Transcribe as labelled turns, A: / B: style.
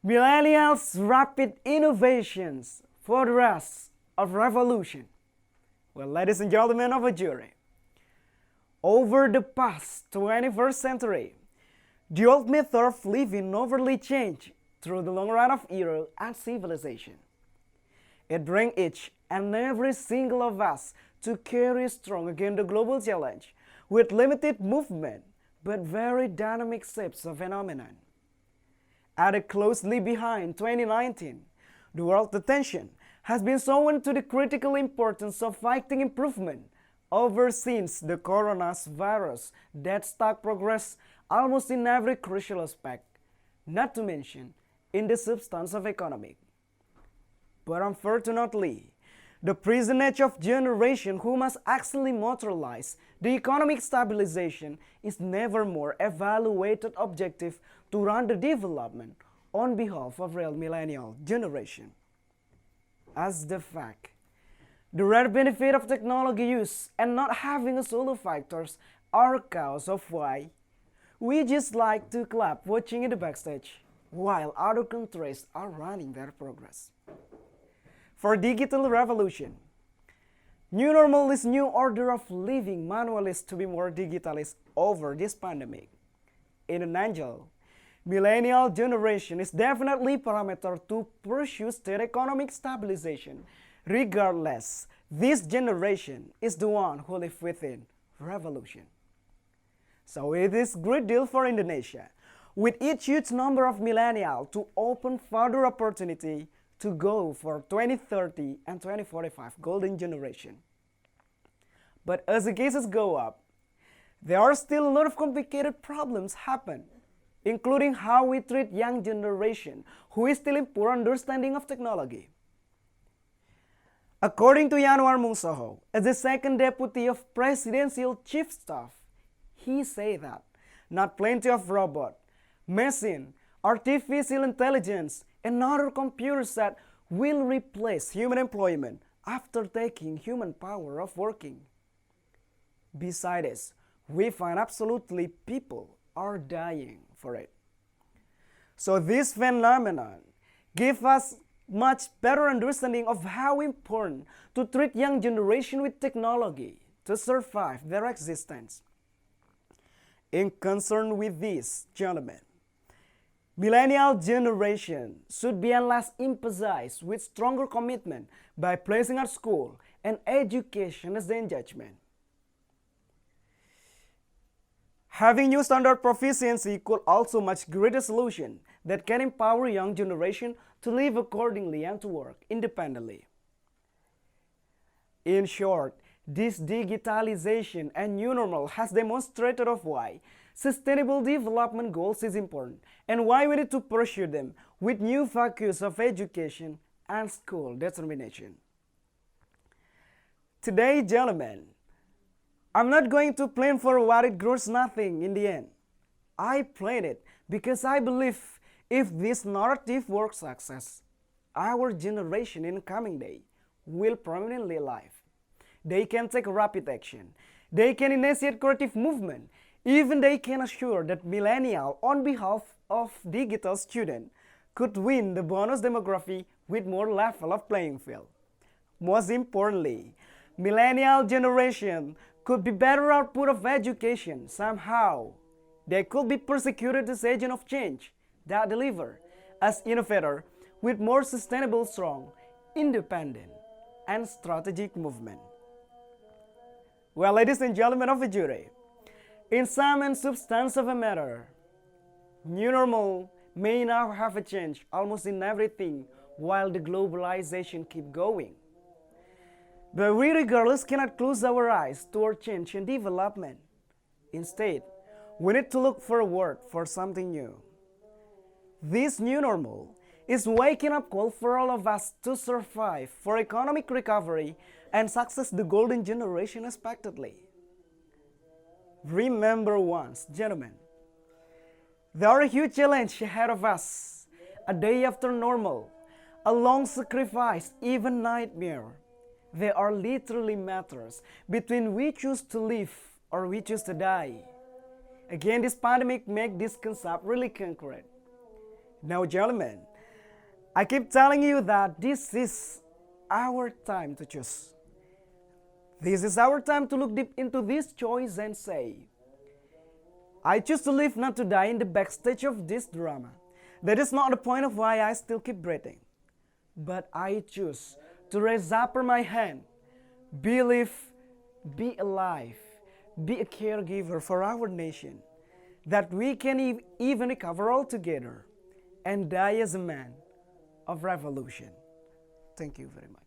A: Millennials' rapid innovations for the rest of revolution. Well, ladies and gentlemen of a jury, over the past 21st century, the old method of living overly changed through the long run of era and civilization. It brings each and every single of us to carry strong against the global challenge with limited movement but very dynamic shapes of phenomenon. Added closely behind 2019, the world's attention has been shown to the critical importance of fighting improvement over since the coronavirus that stuck progress almost in every crucial aspect, not to mention in the substance of economic. But unfortunately, the present age of generation who must actually materialize the economic stabilization is never more evaluated objective to run the development on behalf of real millennial generation. As the fact, the rare benefit of technology use and not having a solo factors are cause of why we just like to clap watching in the backstage while other countries are running their progress. For digital revolution, new normal is new order of living manualist to be more digitalist over this pandemic. In a nutshell, millennial generation is definitely parameter to pursue state economic stabilization. Regardless, this generation is the one who live within revolution. So it is great deal for Indonesia, with each huge number of millennials to open further opportunity to go for 2030 and 2045 golden generation. But as the cases go up, there are still a lot of complicated problems happen, including how we treat young generation who is still in poor understanding of technology. According to Yanuar Mungsoho, as the second deputy of presidential chief staff, he said that not plenty of robot, machine, artificial intelligence, and other computers that will replace human employment after taking human power of working. Besides this, we find absolutely people are dying for it. So this phenomenon gives us much better understanding of how important to treat young generation with technology to survive their existence. In concern with this, gentlemen, millennial generation should be and less emphasized with stronger commitment by placing our school and education as the engagement. Having new standard proficiency could also much greater solution that can empower young generation to live accordingly and to work independently. In short, this digitalization and new normal has demonstrated of why sustainable development goals is important and why we need to pursue them with new focus of education and school determination. Today, gentlemen, I'm not going to plan for what it grows nothing in the end. I plan it because I believe if this narrative works success, our generation in the coming day will permanently live. They can take rapid action. They can initiate creative movement. Even they can assure that millennial on behalf of digital student could win the bonus demography with more level of playing field. Most importantly, millennial generation could be better output of education somehow. They could be persecuted as agent of change that deliver as innovator with more sustainable, strong, independent, and strategic movement. Well, ladies and gentlemen of the jury, in sum and substance of a matter, new normal may now have a change almost in everything while the globalization keep going. But we regardless cannot close our eyes toward change and development. Instead, we need to look forward for something new. This new normal is waking up call for all of us to survive for economic recovery and success the golden generation expectedly. Remember once, gentlemen, there are a huge challenge ahead of us, a day after normal, a long sacrifice, even nightmare. There are literally matters between we choose to live or we choose to die. Again, this pandemic makes this concept really concrete. Now, gentlemen, I keep telling you that this is our time to choose. This is our time to look deep into this choice and say, I choose to live, not to die in the backstage of this drama. That is not the point of why I still keep breathing. But I choose to raise up my hand, believe, be alive, be a caregiver for our nation, that we can even recover all together and die as a man of revolution. Thank you very much.